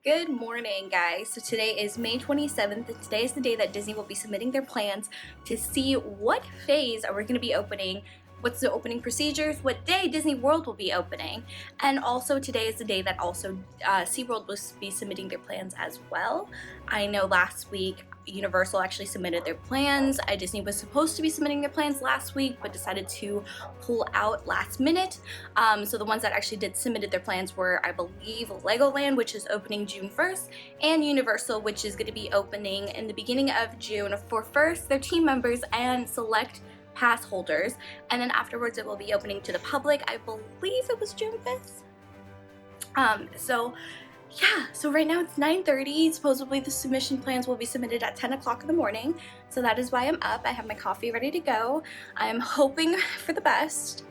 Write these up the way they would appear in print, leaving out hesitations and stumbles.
Good morning, guys. So today is May 27th, and today is the day that Disney will be submitting their plans to see what phase are we going to be opening, what's the opening procedures, what day Disney World will be opening, and also today is the day that also SeaWorld will be submitting their plans as well. I know last week Universal actually submitted their plans. Disney was supposed to be submitting their plans last week, but decided to pull out last minute. So the ones that actually did submitted their plans were, I believe, Legoland, which is opening June 1st, and Universal, which is going to be opening in the beginning of June for first their team members and select pass holders, and then afterwards it will be opening to the public. I believe it was June 5th. So right now it's 9:30. Supposedly the submission plans will be submitted at 10 o'clock in the morning. So that is why I'm up. I have my coffee ready to go. I'm hoping for the best.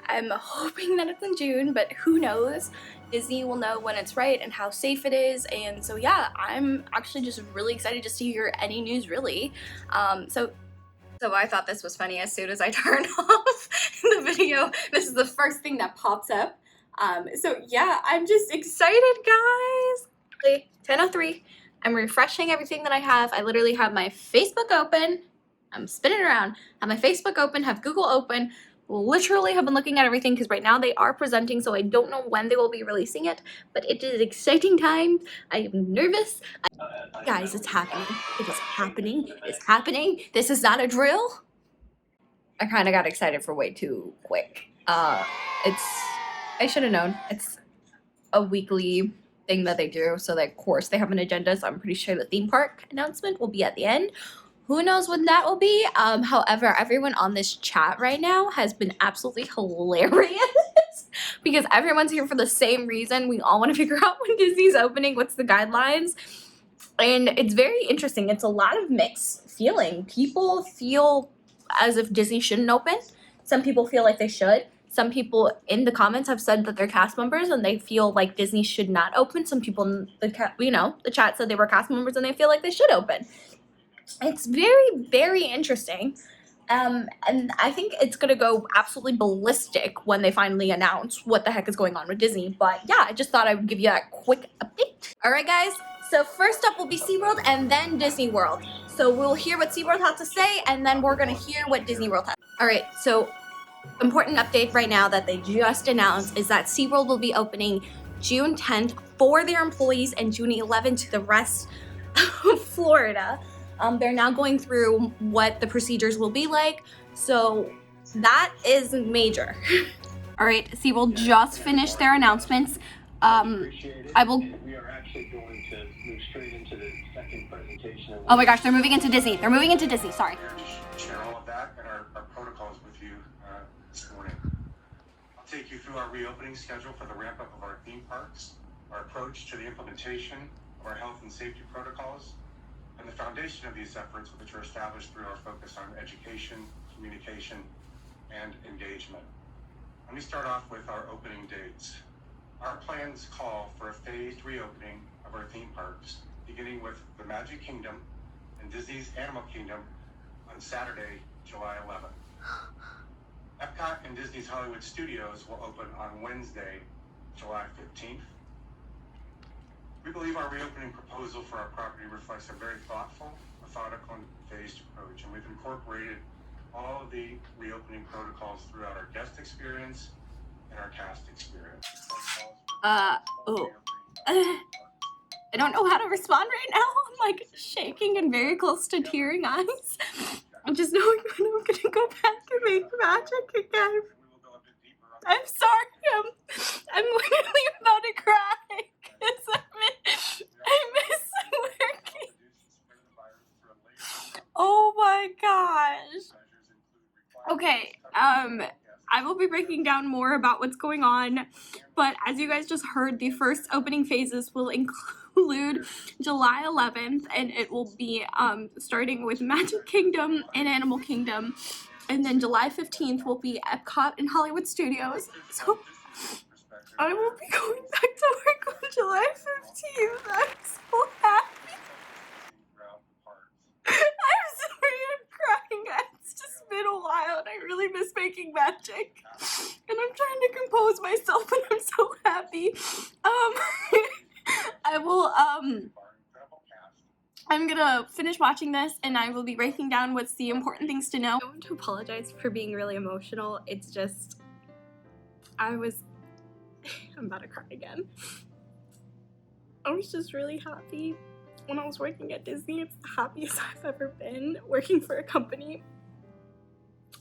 I'm hoping that it's in June, but who knows? Disney will know when it's right and how safe it is. And so yeah, I'm actually just really excited just to hear any news, really. So I thought this was funny. As soon as I turned off the video, this is the first thing that pops up. So yeah, I'm just excited, guys. 10:03. I'm refreshing everything that I have. I literally have my Facebook open. I'm spinning around. Have my Facebook open, have Google open. Literally have been looking at everything because right now they are presenting, so I don't know when they will be releasing it, but it is exciting time. I am nervous. Guys, it's happening. It is happening. It's happening. This is not a drill. I kind of got excited for way too quick. I should have known. It's a weekly thing that they do, so that, of course, they have an agenda, so I'm pretty sure the theme park announcement will be at the end. Who knows when that will be? However, everyone on this chat right now has been absolutely hilarious because everyone's here for the same reason. We all want to figure out when Disney's opening, what's the guidelines, and it's very interesting. It's a lot of mixed feeling. People feel as if Disney shouldn't open. Some people feel like they should. Some people in the comments have said that they're cast members and they feel like Disney should not open. Some people in the chat said they were cast members and they feel like they should open. It's very, very interesting. And I think it's going to go absolutely ballistic when they finally announce what the heck is going on with Disney. But yeah, I just thought I would give you that quick update. All right, guys. So first up will be SeaWorld and then Disney World. So we'll hear what SeaWorld has to say, and then we're going to hear what Disney World has. All right, so important update right now that they just announced is that SeaWorld will be opening June 10th for their employees and June 11th to the rest of Florida. They're now going through what the procedures will be like, so that is major. All right, SeaWorld just finished their announcements. I will. We are actually going to move straight into the second presentation. Oh my gosh, they're moving into Disney. They're moving into Disney. Sorry. Share all of that and our protocols with you this morning. I'll take you through our reopening schedule for the ramp up of our theme parks, our approach to the implementation of our health and safety protocols, and the foundation of these efforts, which are established through our focus on education, communication, and engagement. Let me start off with our opening dates. Our plans call for a phased reopening of our theme parks, beginning with the Magic Kingdom and Disney's Animal Kingdom on Saturday, July 11th. Epcot and Disney's Hollywood Studios will open on Wednesday, July 15th. We believe our reopening proposal for our property reflects a very thoughtful, methodical, and phased approach, and we've incorporated all of the reopening protocols throughout our guest experience and our cast experience. I don't know how to respond right now. I'm like shaking and very close to tearing eyes. I'm just knowing when I'm gonna go back and make magic again. I'm sorry. I'm literally about to cry because I miss working. Oh my gosh. Okay, I will be breaking down more about what's going on, but as you guys just heard, the first opening phases will include July 11th, and it will be starting with Magic Kingdom and Animal Kingdom, and then July 15th will be Epcot and Hollywood Studios. So I will be going back to work on July 15th. I'm so happy. I'm sorry, I'm crying. It's just been a while and I really miss making magic. And I'm trying to compose myself and I'm so happy. I I will, I'm gonna finish watching this and I will be writing down what's the important things to know. I want to apologize for being really emotional. It's just, I'm about to cry again. I was just really happy when I was working at Disney. It's the happiest I've ever been working for a company.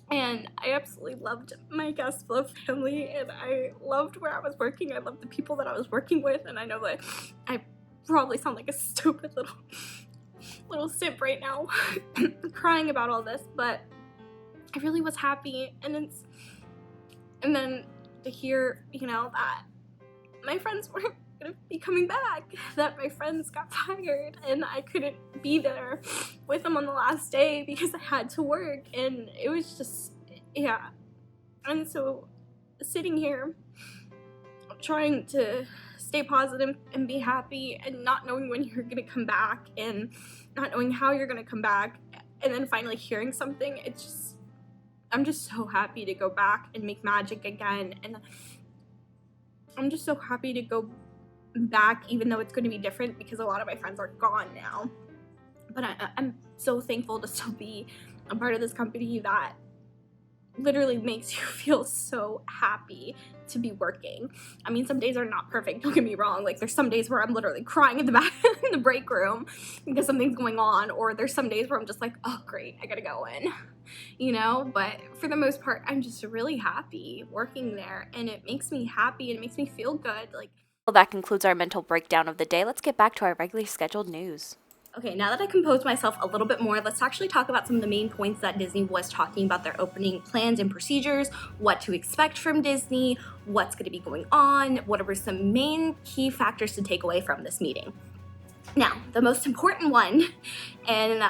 And I absolutely loved my guest flow family, and I loved where I was working. I loved the people that I was working with, and I know that I probably sound like a stupid little simp right now crying about all this, but I really was happy. And then to hear, you know, that my friends weren't gonna be coming back, that my friends got fired and I couldn't be there with them on the last day because I had to work, and it was just, yeah. And so sitting here trying to stay positive and be happy and not knowing when you're gonna come back and not knowing how you're gonna come back, and then finally hearing something, it's just, I'm just so happy to go back and make magic again. And I'm just so happy to go back, even though it's going to be different because a lot of my friends are gone now. But I'm so thankful to still be a part of this company that literally makes you feel so happy to be working. I mean, some days are not perfect, don't get me wrong. Like, there's some days where I'm literally crying in the back in the break room because something's going on, or there's some days where I'm just like, oh great, I gotta go in, you know. But for the most part, I'm just really happy working there, and it makes me happy and it makes me feel good. Like, Well, that concludes our mental breakdown of the day. Let's get back to our regularly scheduled news. okay, now that I composed myself a little bit more, let's actually talk about some of the main points that Disney was talking about their opening plans and procedures, what to expect from Disney, what's going to be going on, what were some main key factors to take away from this meeting. Now, the most important one, and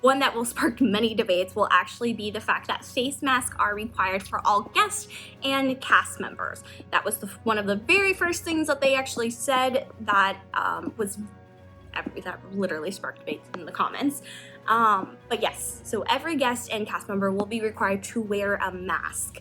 one that will spark many debates, will actually be the fact that face masks are required for all guests and cast members. That was one of the very first things that they actually said that that literally sparked debates in the comments. But yes, so every guest and cast member will be required to wear a mask.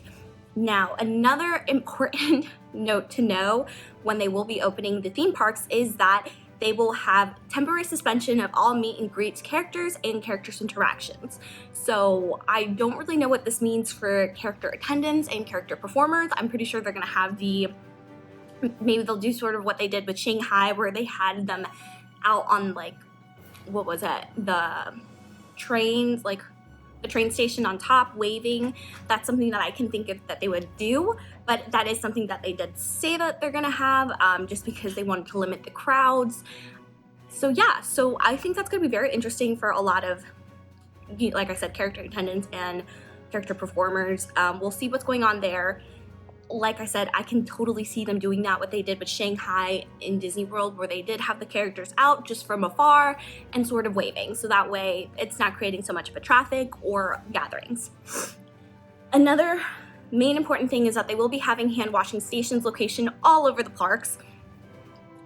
Now, another important note to know when they will be opening the theme parks is that they will have temporary suspension of all meet and greets characters and characters interactions. So I don't really know what this means for character attendants and character performers. I'm pretty sure they're gonna have maybe they'll do sort of what they did with Shanghai, where they had them out on, like, what was it, the trains, like the train station on top waving. That's something that I can think of that they would do, but that is something that they did say that they're gonna have, just because they wanted to limit the crowds. So yeah, so I think that's gonna be very interesting for a lot of, like I said, character attendants and character performers. We'll see what's going on there. Like I said, I can totally see them doing that, what they did with Shanghai in Disney World, where they did have the characters out just from afar and sort of waving. So that way it's not creating so much of a traffic or gatherings. Another main important thing is that they will be having hand washing stations location all over the parks,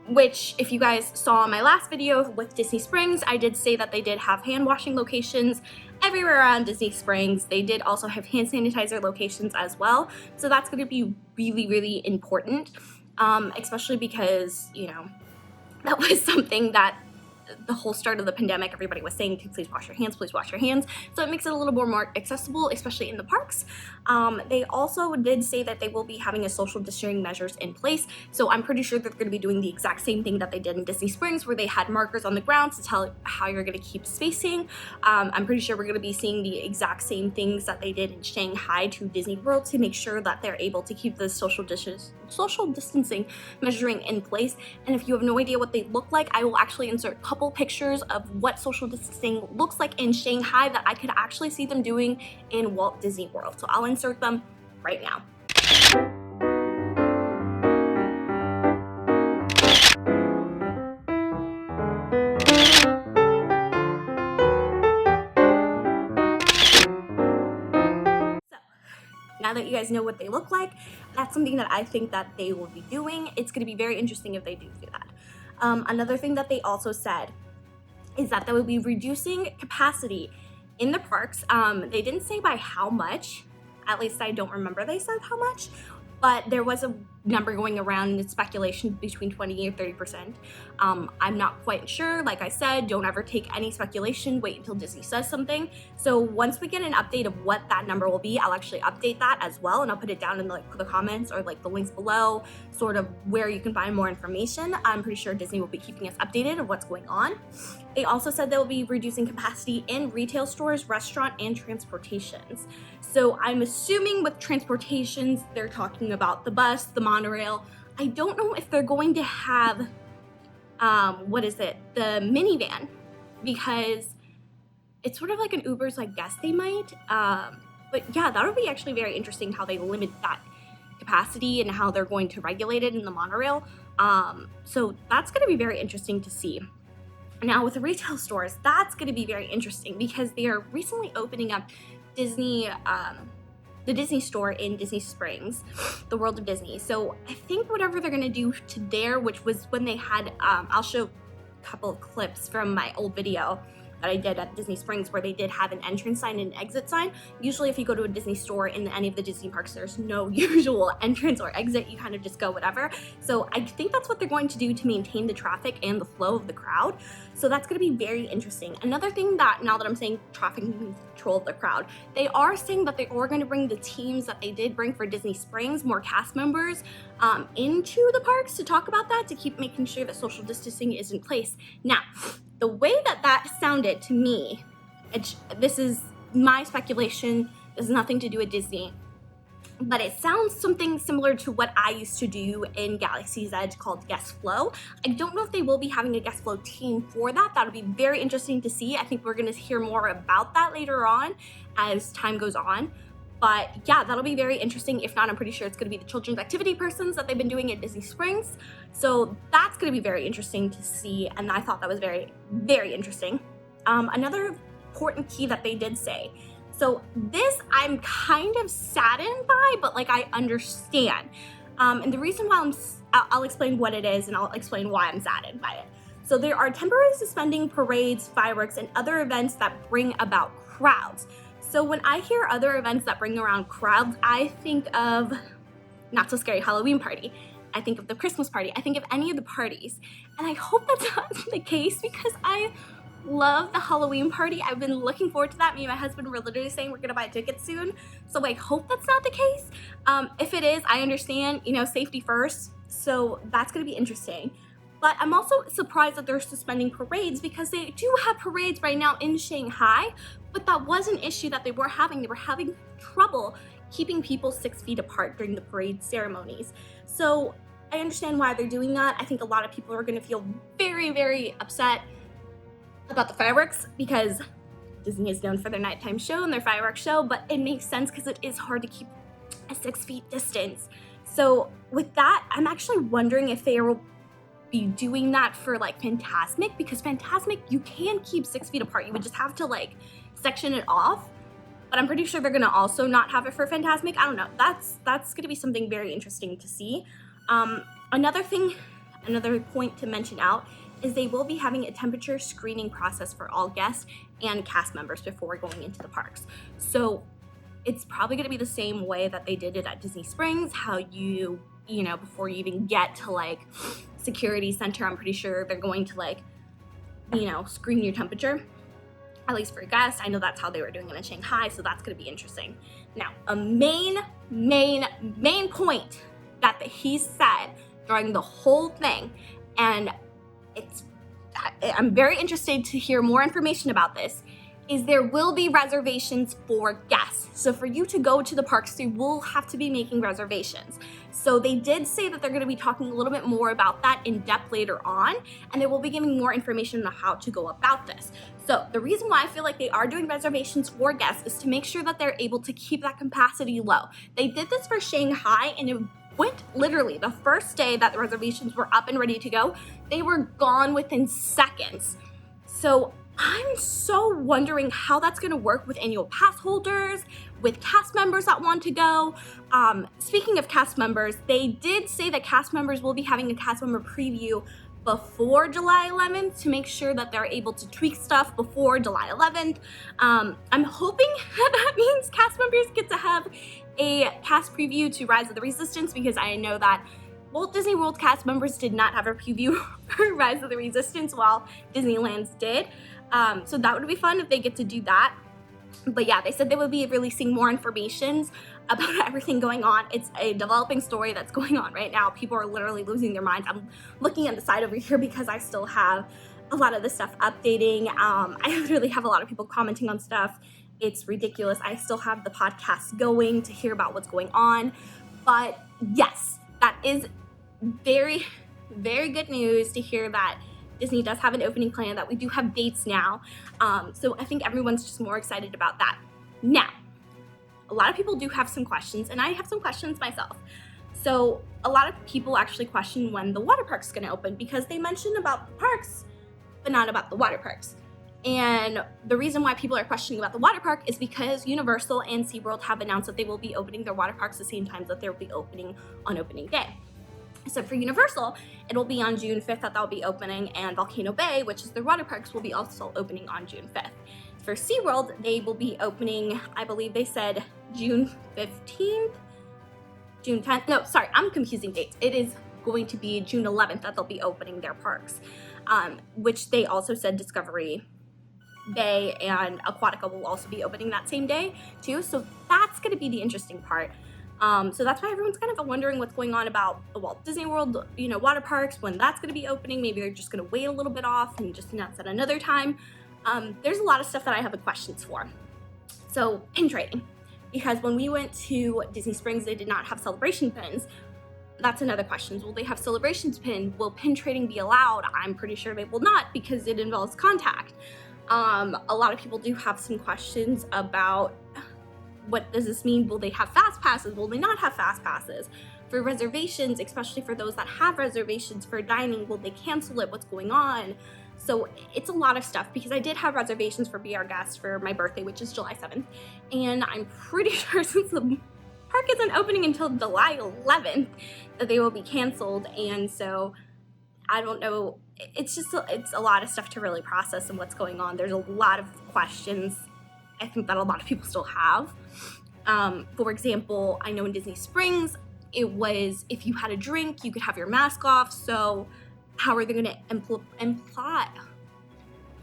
which, if you guys saw my last video with Disney Springs, I did say that they did have hand washing locations everywhere around Disney Springs. They did also have hand sanitizer locations as well. So that's going to be really, really important, especially because, you know, that was something that the whole start of the pandemic, everybody was saying, please wash your hands, please wash your hands. So it makes it a little more accessible, especially in the parks. They also did say that they will be having a social distancing measures in place. So I'm pretty sure they're going to be doing the exact same thing that they did in Disney Springs, where they had markers on the ground to tell how you're going to keep spacing. I'm pretty sure we're going to be seeing the exact same things that they did in Shanghai to Disney World to make sure that they're able to keep the social distancing measuring in place. And if you have no idea what they look like, I will actually insert a couple pictures of what social distancing looks like in Shanghai that I could actually see them doing in Walt Disney World. So I'll insert them right now. Now that you guys know what they look like, that's something that I think that they will be doing. It's going to be very interesting if they do that. Another thing that they also said is that they will be reducing capacity in the parks. They didn't say by how much, at least I don't remember they said how much, but there was a number going around and it's speculation between 20 and 30%. I'm not quite sure. Like I said, don't ever take any speculation, wait until Disney says something. So once we get an update of what that number will be, I'll actually update that as well, and I'll put it down in the comments or like the links below, sort of where you can find more information. I'm pretty sure Disney will be keeping us updated of what's going on. They also said they'll be reducing capacity in retail stores, restaurant, and transportations. So I'm assuming with transportations, they're talking about the bus, the monorail. I don't know if they're going to have, the minivan, because it's sort of like an Uber, so I guess they might. But yeah, that would be actually very interesting how they limit that capacity and how they're going to regulate it in the monorail. So that's going to be very interesting to see. Now with the retail stores, that's going to be very interesting because they are recently opening up Disney, the Disney store in Disney Springs, the World of Disney. So I think whatever they're going to do to there, which was when they had, I'll show a couple of clips from my old video that I did at Disney Springs where they did have an entrance sign and an exit sign. Usually if you go to a Disney store in any of the Disney parks, there's no usual entrance or exit. You kind of just go whatever. So I think that's what they're going to do to maintain the traffic and the flow of the crowd. So that's going to be very interesting. Another thing that, now that I'm saying traffic and control of the crowd, they are saying that they are going to bring the teams that they did bring for Disney Springs, more cast members, into the parks to talk about that, to keep making sure that social distancing is in place. Now, the way that sounded to me, this is my speculation, this has nothing to do with Disney, but it sounds something similar to what I used to do in Galaxy's Edge called Guest Flow. I don't know if they will be having a Guest Flow team for that. That'll be very interesting to see. I think we're going to hear more about that later on as time goes on. But yeah, that'll be very interesting. If not, I'm pretty sure it's going to be the children's activity persons that they've been doing at Disney Springs. So that's going to be very interesting to see. And I thought that was very, very interesting. Another important key that they did say. So this I'm kind of saddened by, but like I understand. And the reason why I'll explain what it is and I'll explain why I'm saddened by it. So there are temporarily suspending parades, fireworks, and other events that bring about crowds. So when I hear other events that bring around crowds, I think of Not So Scary Halloween Party. I think of the Christmas party. I think of any of the parties. And I hope that's not the case because I love the Halloween party. I've been looking forward to that. Me and my husband were literally saying we're gonna buy tickets soon. So I hope that's not the case. If it is, I understand, safety first. So that's gonna be interesting. But I'm also surprised that they're suspending parades because they do have parades right now in Shanghai, but that was an issue that they were having. They were having trouble keeping people 6 feet apart during the parade ceremonies. So I understand why they're doing that. I think a lot of people are gonna feel very, very upset about the fireworks because Disney is known for their nighttime show and their fireworks show, but it makes sense because it is hard to keep a 6 feet distance. So with that, I'm actually wondering if they will be doing that for like Fantasmic, because Fantasmic you can keep 6 feet apart. You would just have to like section it off. But I'm pretty sure they're gonna also not have it for Fantasmic. I don't know. That's gonna be something very interesting to see. Another point to mention out is they will be having a temperature screening process for all guests and cast members before going into the parks. So it's probably gonna be the same way that they did it at Disney Springs, how you before you even get to like security center, I'm pretty sure they're going to like, screen your temperature, at least for guests. I know that's how they were doing it in Shanghai, so that's gonna be interesting. Now, a main point that he said during the whole thing, and I'm very interested to hear more information about this, is there will be reservations for guests. So for you to go to the parks, you will have to be making reservations. So they did say that they're gonna be talking a little bit more about that in depth later on, and they will be giving more information on how to go about this. So the reason why I feel like they are doing reservations for guests is to make sure that they're able to keep that capacity low. They did this for Shanghai, and it went literally the first day that the reservations were up and ready to go, they were gone within seconds. So I'm so wondering how that's going to work with annual pass holders, with cast members that want to go. Speaking of cast members, they did say that cast members will be having a cast member preview before July 11th to make sure that they're able to tweak stuff before July 11th. I'm hoping that means cast members get to have a cast preview to Rise of the Resistance because I know that Walt Disney World cast members did not have a preview for Rise of the Resistance while Disneyland's did. So that would be fun if they get to do that. But yeah, they said they would be releasing more information about everything going on. It's a developing story that's going on right now. People are literally losing their minds. I'm looking at the side over here because I still have a lot of the stuff updating. I literally have a lot of people commenting on stuff. It's ridiculous. I still have the podcast going to hear about what's going on. But yes, that is very, very good news to hear that Disney does have an opening plan, that we do have dates now. So I think everyone's just more excited about that. Now, a lot of people do have some questions, and I have some questions myself. So a lot of people actually question when the water park's gonna open because they mention about the parks, but not about the water parks. And the reason why people are questioning about the water park is because Universal and SeaWorld have announced that they will be opening their water parks the same time that they'll be opening on opening day. So for Universal, it'll be on June 5th that they'll be opening, and Volcano Bay, which is their water parks, will be also opening on June 5th. For SeaWorld, they will be opening, I believe they said June 15th, June 10th. No, sorry, I'm confusing dates. It is going to be June 11th that they'll be opening their parks, which they also said Discovery Bay and Aquatica will also be opening that same day too. So that's going to be the interesting part. So that's why everyone's kind of wondering what's going on about the Walt Disney World, water parks, when that's going to be opening. Maybe they're just going to wait a little bit off and just announce at another time. There's a lot of stuff that I have the questions for. So pin trading, because when we went to Disney Springs, they did not have celebration pins. That's another question. Will they have celebrations pin? Will pin trading be allowed? I'm pretty sure they will not because it involves contact. A lot of people do have some questions about what does this mean? Will they have fast passes? Will they not have fast passes? For reservations, especially for those that have reservations for dining, will they cancel it? What's going on? So it's a lot of stuff because I did have reservations for Be Our Guest for my birthday, which is July 7th. And I'm pretty sure since the park isn't opening until July 11th that they will be canceled. And so I don't know. It's a lot of stuff to really process and what's going on. There's a lot of questions I think that a lot of people still have. For example, I know in Disney Springs, it was if you had a drink, you could have your mask off. So how are they going to imply?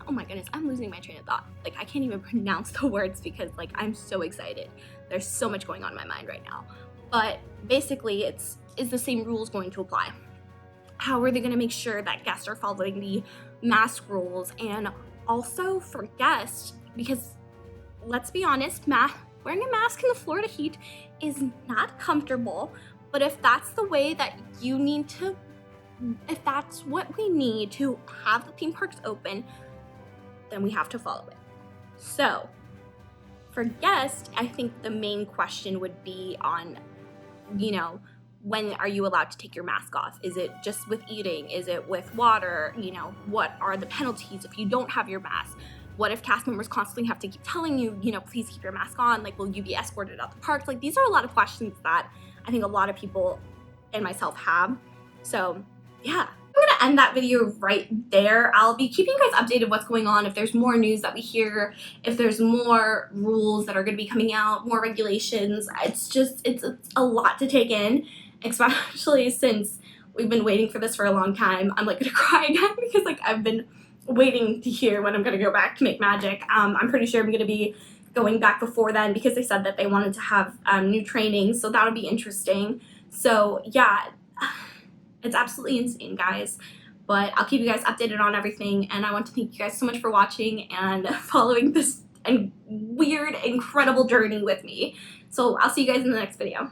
Oh my goodness, I'm losing my train of thought. Like, I can't even pronounce the words because, like, I'm so excited. There's so much going on in my mind right now. But basically, is the same rules going to apply? How are they going to make sure that guests are following the mask rules? And also for guests, because let's be honest, wearing a mask in the Florida heat is not comfortable. But if that's the way that you need to, if that's what we need to have the theme parks open, then we have to follow it. So for guests, I think the main question would be on, when are you allowed to take your mask off? Is it just with eating? Is it with water? What are the penalties if you don't have your mask? What if cast members constantly have to keep telling you, please keep your mask on? Like, will you be escorted out the park? Like, these are a lot of questions that I think a lot of people and myself have. So yeah, I'm gonna end that video right there. I'll be keeping you guys updated what's going on, if there's more news that we hear, if there's more rules that are gonna be coming out, more regulations. It's a lot to take in, especially since we've been waiting for this for a long time. I'm like gonna cry again because like I've been waiting to hear when I'm gonna go back to Make Magic. I'm pretty sure I'm gonna be going back before then because they said that they wanted to have new training, so that'll be interesting. So yeah, it's absolutely insane, guys. But I'll keep you guys updated on everything, and I want to thank you guys so much for watching and following this weird, incredible journey with me. So I'll see you guys in the next video.